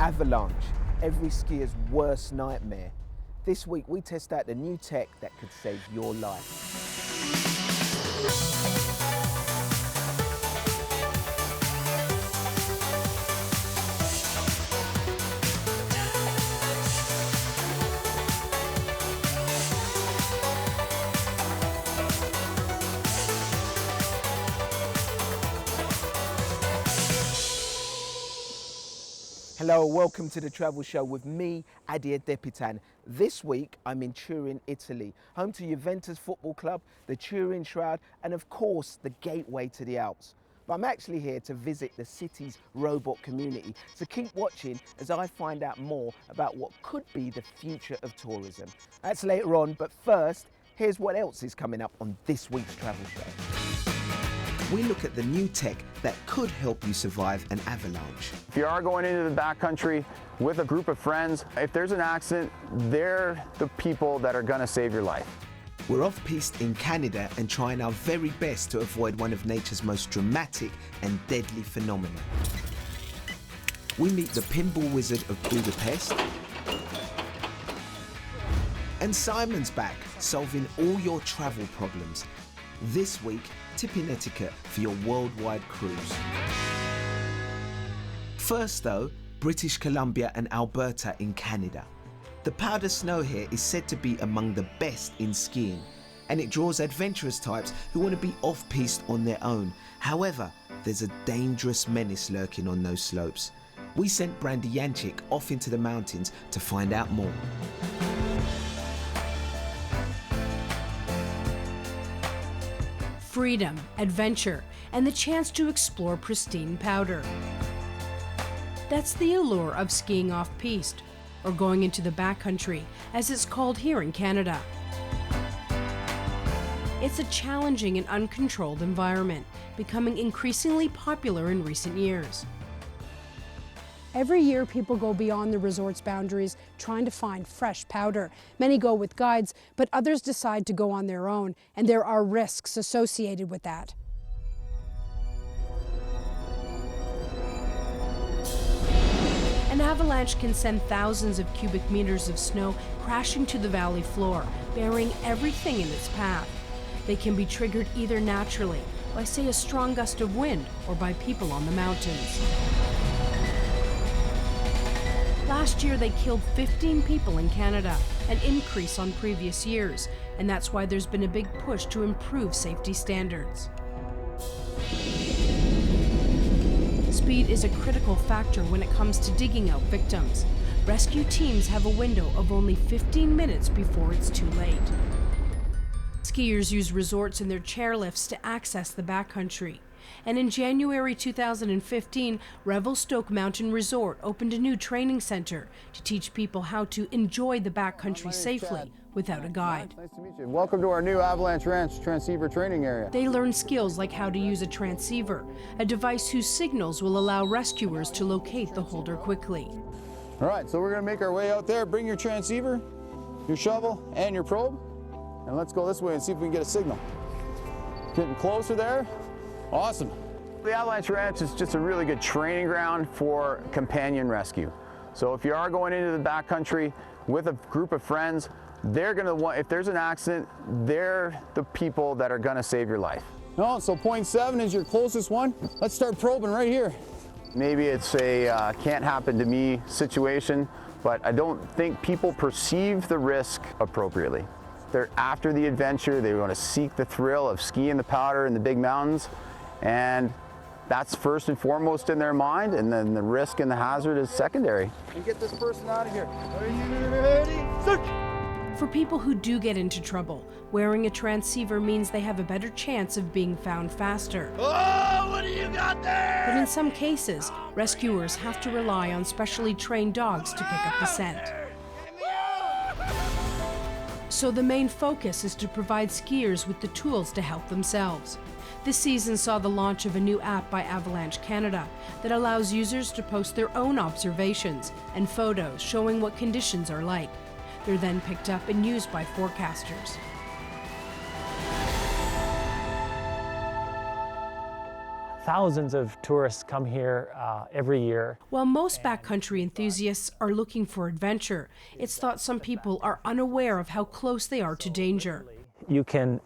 Avalanche, every skier's worst nightmare. This week we test out the new tech that could save your life. Hello, welcome to the Travel Show with me, Adia Depitan. This week I'm in Turin, Italy, home to Juventus Football Club, the Turin Shroud, and of course the gateway to the Alps. But I'm actually here to visit the city's robot community, so keep watching as I find out more about what could be the future of tourism. That's later on, but first, here's what else is coming up on this week's Travel Show. We look at the new tech that could help you survive an avalanche. If you are going into the backcountry with a group of friends, if there's an accident, they're the people that are going to save your life. We're off-piste in Canada and trying our very best to avoid one of nature's most dramatic and deadly phenomena. We meet the pinball wizard of Budapest, and Simon's back, solving all your travel problems. This week, tipping etiquette for your worldwide cruise. First though, British Columbia and Alberta in Canada. The powder snow here is said to be among the best in skiing, and it draws adventurous types who want to be off-piste on their own. However, there's a dangerous menace lurking on those slopes. We sent Brandy Yanchik off into the mountains to find out more. Freedom, adventure, and the chance to explore pristine powder. That's the allure of skiing off-piste, or going into the backcountry, as it's called here in Canada. It's a challenging and uncontrolled environment, becoming increasingly popular in recent years. Every year, people go beyond the resort's boundaries trying to find fresh powder. Many go with guides, but others decide to go on their own, and there are risks associated with that. An avalanche can send thousands of cubic meters of snow crashing to the valley floor, burying everything in its path. They can be triggered either naturally, by say a strong gust of wind, or by people on the mountains. Last year, they killed 15 people in Canada, an increase on previous years, and that's why there's been a big push to improve safety standards. Speed is a critical factor when it comes to digging out victims. Rescue teams have a window of only 15 minutes before it's too late. Skiers use resorts and their chairlifts to access the backcountry. And in January 2015, Revelstoke Mountain Resort opened a new training center to teach people how to enjoy the backcountry safely without a guide. Nice to meet you. Welcome to our new Avalanche Ranch transceiver training area. They learn skills like how to use a transceiver, a device whose signals will allow rescuers to locate the holder quickly. All right, so we're going to make our way out there. Bring your transceiver, your shovel, and your probe, and let's go this way and see if we can get a signal. Getting closer there. Awesome. The Avalanche Ranch is just a really good training ground for companion rescue. So if you are going into the backcountry with a group of friends, they're going to want, if there's an accident, they're the people that are going to save your life. No, so 0.7 is your closest one. Let's start probing right here. Maybe it's a can't happen to me situation, but I don't think people perceive the risk appropriately. They're after the adventure. They want to seek the thrill of skiing the powder in the big mountains. And that's first and foremost in their mind, and then the risk and the hazard is secondary. And get this person out of here. Are you ready? Search! For people who do get into trouble, wearing a transceiver means they have a better chance of being found faster. Oh, what do you got there? But in some cases, rescuers have to rely on specially trained dogs to pick up the scent. So the main focus is to provide skiers with the tools to help themselves. This season saw the launch of a new app by Avalanche Canada that allows users to post their own observations and photos showing what conditions are like. They're then picked up and used by forecasters. Thousands of tourists come here every year. While most backcountry enthusiasts are looking for adventure, it's thought some people are unaware of how close they are to danger. You can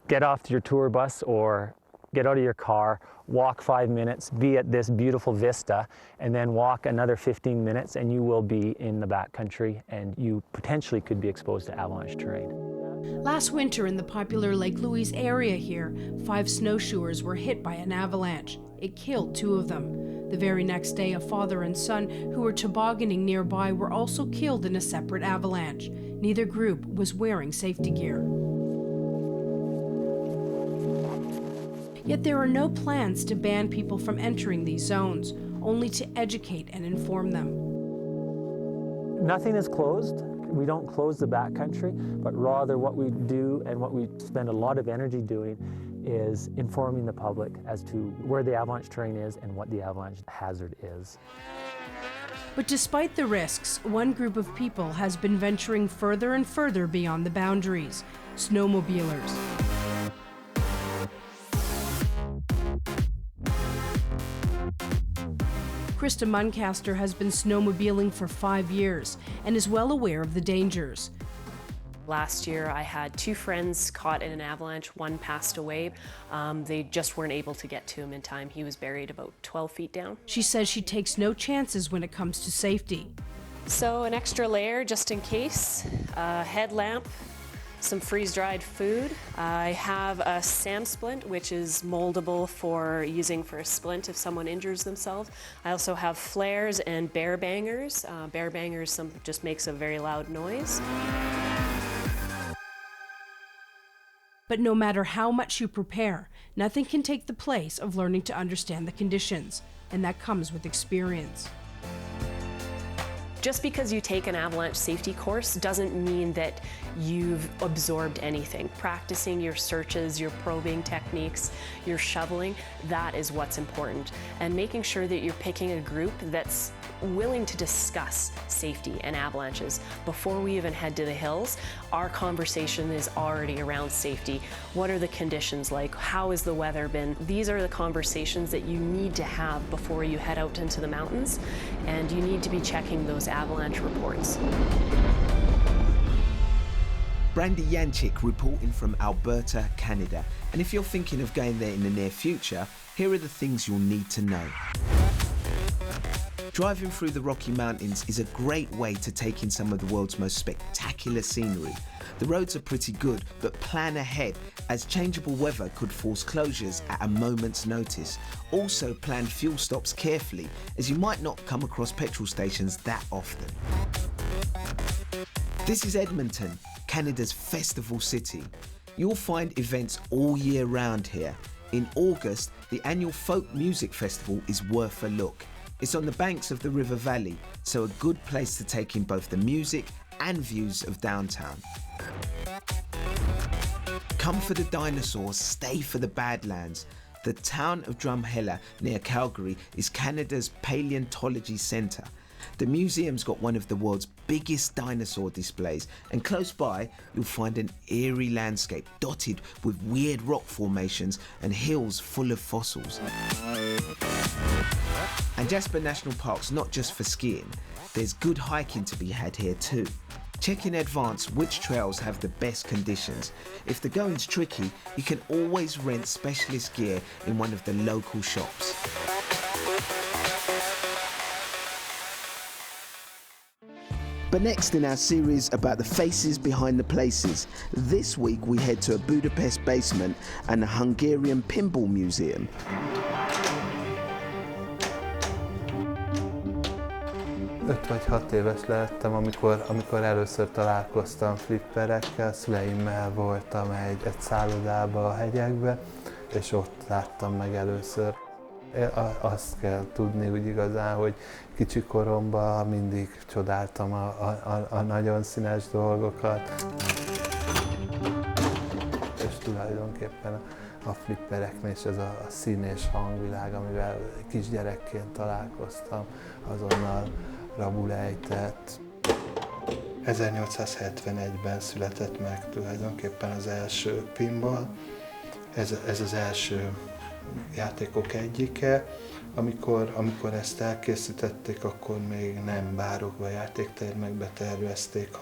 get off your tour bus or get out of your car, walk 5 minutes, be at this beautiful vista, and then walk another 15 minutes and you will be in the backcountry and you potentially could be exposed to avalanche terrain. Last winter in the popular Lake Louise area here, 5 snowshoers were hit by an avalanche. It killed 2 of them. The very next day, a father and son who were tobogganing nearby were also killed in a separate avalanche. Neither group was wearing safety gear. Yet there are no plans to ban people from entering these zones, only to educate and inform them. Nothing is closed. We don't close the backcountry, but rather what we do and what we spend a lot of energy doing is informing the public as to where the avalanche terrain is and what the avalanche hazard is. But despite the risks, one group of people has been venturing further and further beyond the boundaries: snowmobilers. Krista Muncaster has been snowmobiling for 5 years and is well aware of the dangers. Last year I had 2 friends caught in an avalanche. One passed away. They just weren't able to get to him in time. He was buried about 12 feet down. She says she takes no chances when it comes to safety. So an extra layer just in case, a headlamp, some freeze-dried food. I have a sand splint, which is moldable for using for a splint if someone injures themselves. I also have flares and bear bangers. Bear bangers just makes a very loud noise. But no matter how much you prepare, nothing can take the place of learning to understand the conditions, and that comes with experience. Just because you take an avalanche safety course doesn't mean that you've absorbed anything. Practicing your searches, your probing techniques, your shoveling, that is what's important. And making sure that you're picking a group that's willing to discuss safety and avalanches. Before we even head to the hills, our conversation is already around safety. What are the conditions like? How has the weather been? These are the conversations that you need to have before you head out into the mountains, and you need to be checking those avalanche reports. Brandy Yanchik reporting from Alberta, Canada. And if you're thinking of going there in the near future, here are the things you'll need to know. Driving through the Rocky Mountains is a great way to take in some of the world's most spectacular scenery. The roads are pretty good, but plan ahead, as changeable weather could force closures at a moment's notice. Also plan fuel stops carefully, as you might not come across petrol stations that often. This is Edmonton, Canada's festival city. You'll find events all year round here. In August, the annual Folk Music Festival is worth a look. It's on the banks of the River Valley, so a good place to take in both the music and views of downtown. Come for the dinosaurs, stay for the Badlands. The town of Drumheller near Calgary is Canada's paleontology centre. The museum's got one of the world's biggest dinosaur displays, and close by you'll find an eerie landscape dotted with weird rock formations and hills full of fossils. And Jasper National Park's not just for skiing, there's good hiking to be had here too. Check in advance which trails have the best conditions. If the going's tricky, you can always rent specialist gear in one of the local shops. But next in our series about the faces behind the places, this week we head to a Budapest basement and a Hungarian pinball museum. Öt vagy 6 éves lehettem, amikor először találkoztam flipperekkel. Szüleimmel voltam egy szállodába a hegyekbe, és ott láttam meg először. Azt kell tudni úgy igazán, hogy kicsi koromban mindig csodáltam a nagyon színes dolgokat. És tulajdonképpen a flippereknél is ez a szín és hangvilág, amivel kisgyerekként találkoztam, azonnal rabul ejtett. 1871-ben született meg tulajdonképpen az első pinball. Ez az első játékok egyike. Amikor ezt elkészítették, akkor még nem bárokba, játéktermekbe tervezték,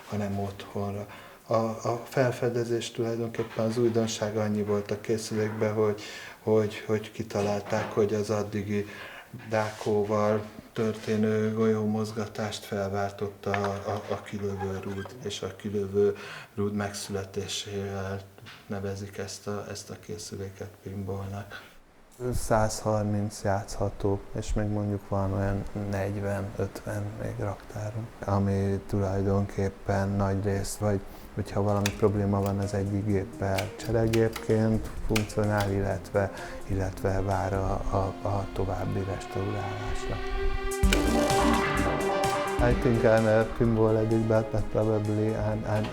hanem otthonra. A felfedezés tulajdonképpen az újdonság annyi volt a készülékben, hogy kitalálták, hogy az addigi dákóval történő golyómozgatást felváltotta a kilövő rúd, és a kilövő rúd megszületésével nevezik ezt a készüléket pinballnak. 130 játszható, és még mondjuk van olyan 40-50 még raktárunk, ami tulajdonképpen nagy rész, vagy hogyha valami probléma van az egyik géppel, cseregépként funkcionál, illetve vár a további restaurálásra. I think I'm a pinball addict, but probably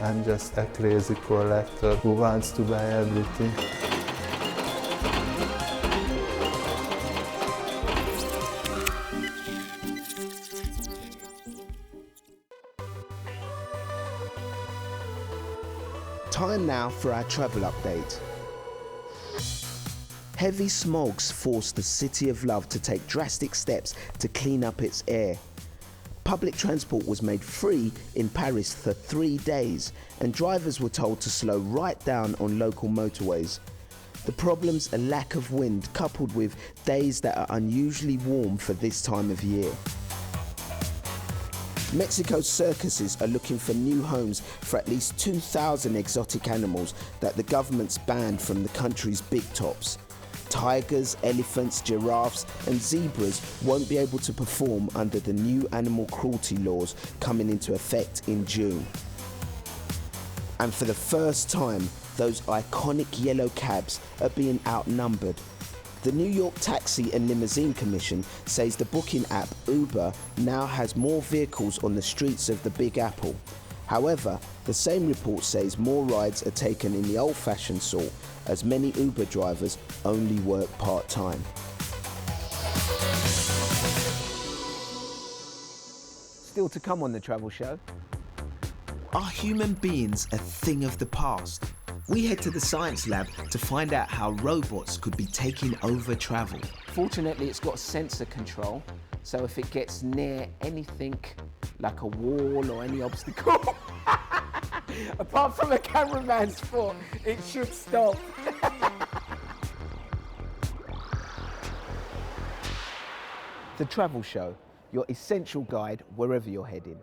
I'm just a crazy collector who wants to buy everything. Time now for our travel update. Heavy smogs forced the City of Love to take drastic steps to clean up its air. Public transport was made free in Paris for 3 days, and drivers were told to slow right down on local motorways. The problem's a lack of wind, coupled with days that are unusually warm for this time of year. Mexico's circuses are looking for new homes for at least 2,000 exotic animals that the government's banned from the country's big tops. Tigers, elephants, giraffes and zebras won't be able to perform under the new animal cruelty laws coming into effect in June. And for the first time, those iconic yellow cabs are being outnumbered. The New York Taxi and Limousine Commission says the booking app Uber now has more vehicles on the streets of the Big Apple. However, the same report says more rides are taken in the old-fashioned sort, as many Uber drivers only work part-time. Still to come on the travel show. Are human beings a thing of the past? We head to the science lab to find out how robots could be taking over travel. Fortunately, it's got sensor control, so if it gets near anything like a wall or any obstacle, apart from a cameraman's foot, it should stop. The Travel Show, your essential guide wherever you're heading.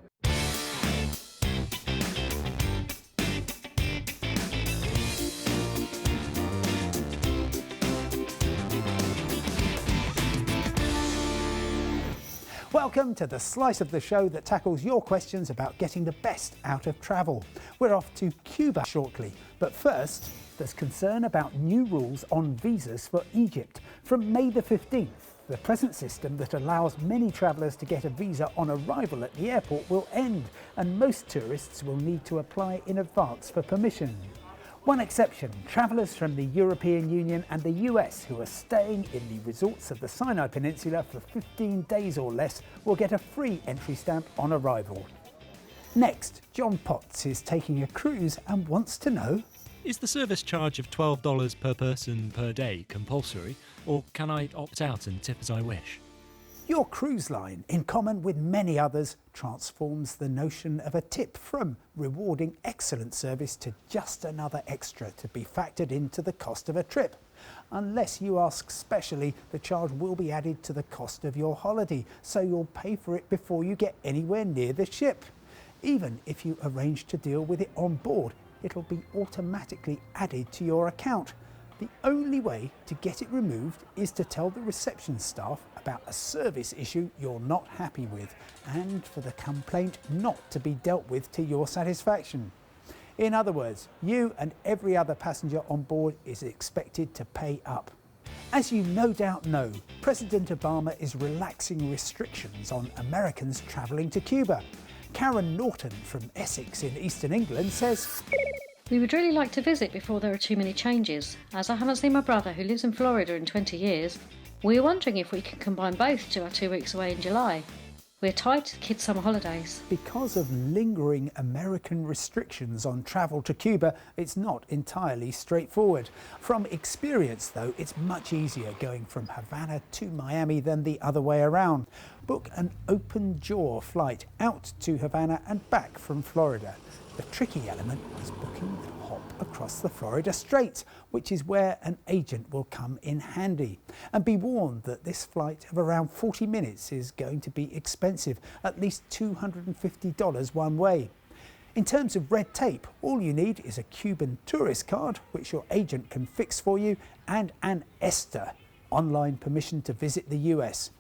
Welcome to the slice of the show that tackles your questions about getting the best out of travel. We're off to Cuba shortly, but first, there's concern about new rules on visas for Egypt. From May the 15th, the present system that allows many travellers to get a visa on arrival at the airport will end, and most tourists will need to apply in advance for permission. One exception, travellers from the European Union and the US who are staying in the resorts of the Sinai Peninsula for 15 days or less will get a free entry stamp on arrival. Next, John Potts is taking a cruise and wants to know: is the service charge of $12 per person per day compulsory, or can I opt out and tip as I wish? Your cruise line, in common with many others, transforms the notion of a tip from rewarding excellent service to just another extra to be factored into the cost of a trip. Unless you ask specially, the charge will be added to the cost of your holiday, so you'll pay for it before you get anywhere near the ship. Even if you arrange to deal with it on board, it'll be automatically added to your account. The only way to get it removed is to tell the reception staff about a service issue you're not happy with, and for the complaint not to be dealt with to your satisfaction. In other words, you and every other passenger on board is expected to pay up. As you no doubt know, President Obama is relaxing restrictions on Americans travelling to Cuba. Karen Norton from Essex in eastern England says, "We would really like to visit before there are too many changes. As I haven't seen my brother, who lives in Florida, in 20 years, we are wondering if we can combine both to our 2 weeks away in July." We're tied to the kids' summer holidays. Because of lingering American restrictions on travel to Cuba, it's not entirely straightforward. From experience, though, it's much easier going from Havana to Miami than the other way around. Book an open-jaw flight out to Havana and back from Florida. The tricky element is booking the hop across the Florida Straits, which is where an agent will come in handy. And be warned that this flight of around 40 minutes is going to be expensive, at least $250 one way. In terms of red tape, all you need is a Cuban tourist card, which your agent can fix for you, and an ESTA, online permission to visit the US.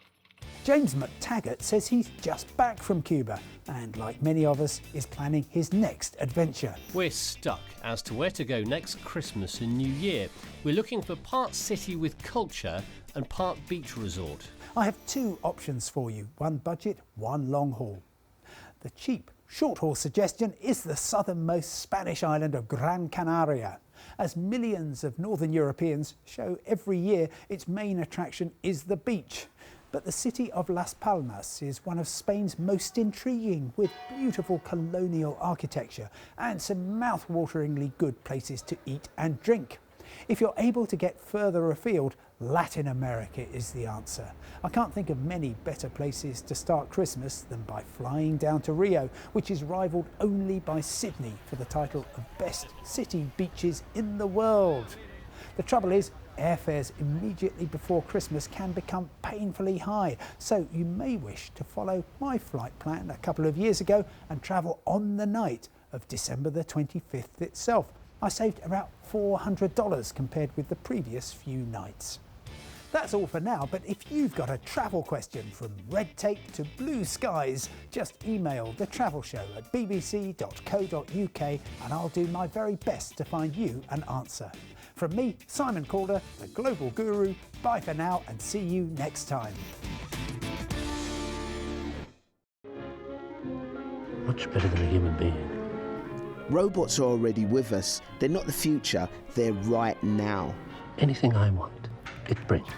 James McTaggart says he's just back from Cuba and, like many of us, is planning his next adventure. We're stuck as to where to go next Christmas and New Year. We're looking for part city with culture and part beach resort. I have two options for you, one budget, one long haul. The cheap short haul suggestion is the southernmost Spanish island of Gran Canaria. As millions of northern Europeans show every year, its main attraction is the beach. But the city of Las Palmas is one of Spain's most intriguing, with beautiful colonial architecture and some mouth-wateringly good places to eat and drink. If you're able to get further afield, Latin America is the answer. I can't think of many better places to start Christmas than by flying down to Rio, which is rivaled only by Sydney for the title of best city beaches in the world. The trouble is, airfares immediately before Christmas can become painfully high, so you may wish to follow my flight plan a couple of years ago and travel on the night of December the 25th itself. I saved about $400 compared with the previous few nights. That's all for now, but if you've got a travel question from red tape to blue skies, just email The Travel Show at bbc.co.uk and I'll do my very best to find you an answer. From me, Simon Calder, the Global Guru, bye for now and see you next time. Much better than a human being. Robots are already with us. They're not the future, they're right now. Anything I want, it brings.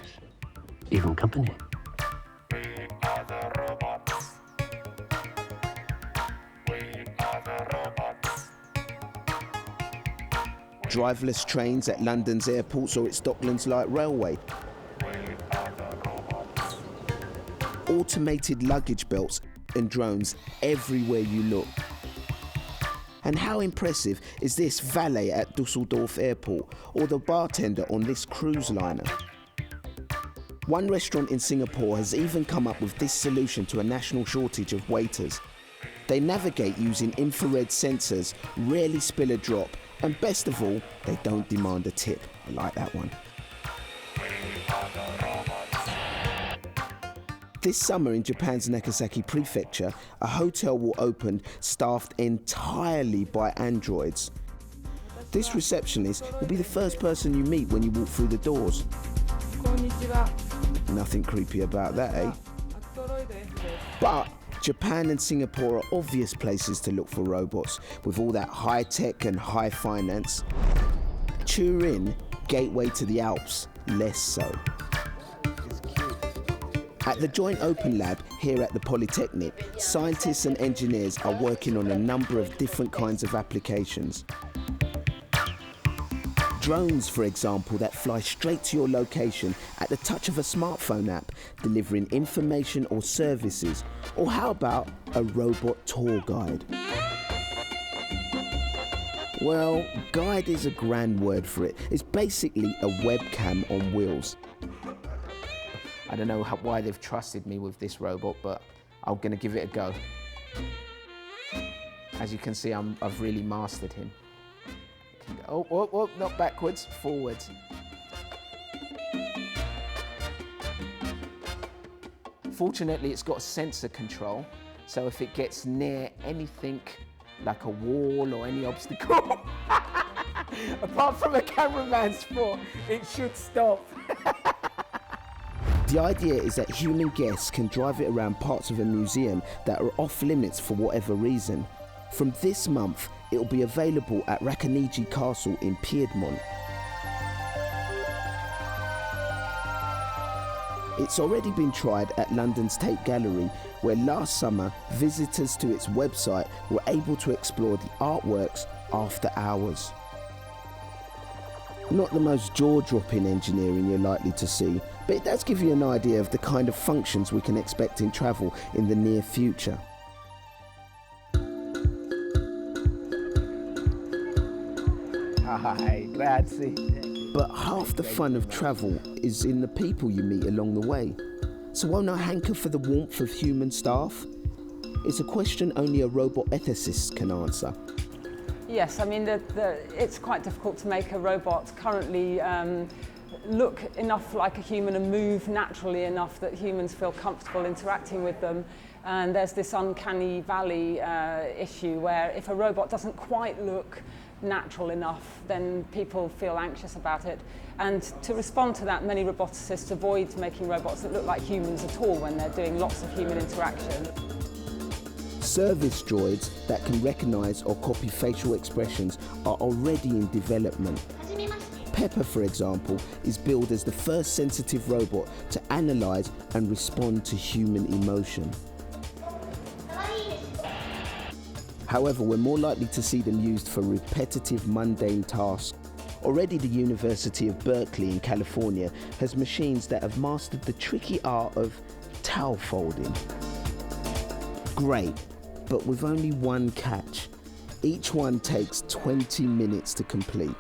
Even company. Driverless trains at London's airports or its Docklands Light Railway. Automated luggage belts and drones everywhere you look. And how impressive is this valet at Dusseldorf Airport or the bartender on this cruise liner? One restaurant in Singapore has even come up with this solution to a national shortage of waiters. They navigate using infrared sensors, rarely spill a drop, and best of all, they don't demand a tip. I like that one. This summer in Japan's Nagasaki Prefecture, a hotel will open staffed entirely by androids. This receptionist will be the first person you meet when you walk through the doors. Nothing creepy about that, eh? But Japan and Singapore are obvious places to look for robots, with all that high tech and high finance. Turin, gateway to the Alps, less so. At the Joint Open Lab here at the Polytechnic, scientists and engineers are working on a number of different kinds of applications. Drones, for example, that fly straight to your location at the touch of a smartphone app, delivering information or services. Or how about a robot tour guide? Well, guide is a grand word for it. It's basically a webcam on wheels. I don't know why they've trusted me with this robot, but I'm going to give it a go. As you can see, I've really mastered him. Oh, not backwards, forwards. Fortunately, it's got sensor control, so if it gets near anything like a wall or any obstacle, apart from a cameraman's foot, it should stop. The idea is that human guests can drive it around parts of a museum that are off limits for whatever reason. From this month, it will be available at Racconigi Castle in Piedmont. It's already been tried at London's Tate Gallery, where last summer visitors to its website were able to explore the artworks after hours. Not the most jaw-dropping engineering you're likely to see, but it does give you an idea of the kind of functions we can expect in travel in the near future. Hi, grazie. But half the fun of travel is in the people you meet along the way. So won't I hanker for the warmth of human staff? It's a question only a robot ethicist can answer. Yes, I mean, it's quite difficult to make a robot currently look enough like a human and move naturally enough that humans feel comfortable interacting with them. And there's this uncanny valley issue where if a robot doesn't quite look natural enough, then people feel anxious about it. And to respond to that, many roboticists avoid making robots that look like humans at all when they're doing lots of human interaction. Service droids that can recognise or copy facial expressions are already in development. Pepper, for example, is billed as the first sensitive robot to analyse and respond to human emotion. However, we're more likely to see them used for repetitive, mundane tasks. Already the University of Berkeley in California has machines that have mastered the tricky art of towel folding. Great, but with only one catch. Each one takes 20 minutes to complete.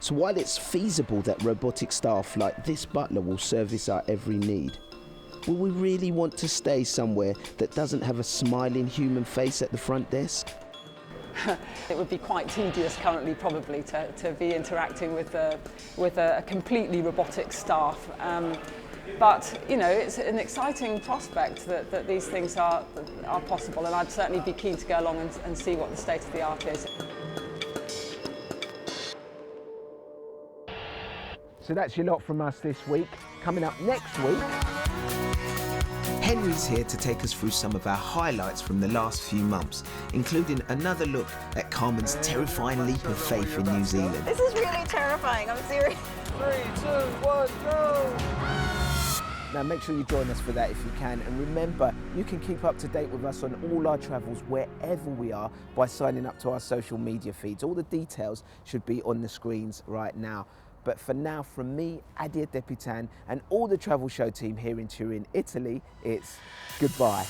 So while it's feasible that robotic staff like this butler will service our every need, will we really want to stay somewhere that doesn't have a smiling human face at the front desk? It would be quite tedious currently probably to be interacting with a completely robotic staff. But you know, it's an exciting prospect that these things are possible, and I'd certainly be keen to go along and see what the state of the art is. So that's your lot from us this week. Coming up next week, Henry's here to take us through some of our highlights from the last few months, including another look at Carmen's terrifying leap of faith in New Zealand. This is really terrifying, I'm serious. 3, 2, 1, go! Now make sure you join us for that if you can, and remember, you can keep up to date with us on all our travels wherever we are by signing up to our social media feeds. All the details should be on the screens right now. But for now, from me, Adia Depitan, and all the Travel Show team here in Turin, Italy, it's goodbye.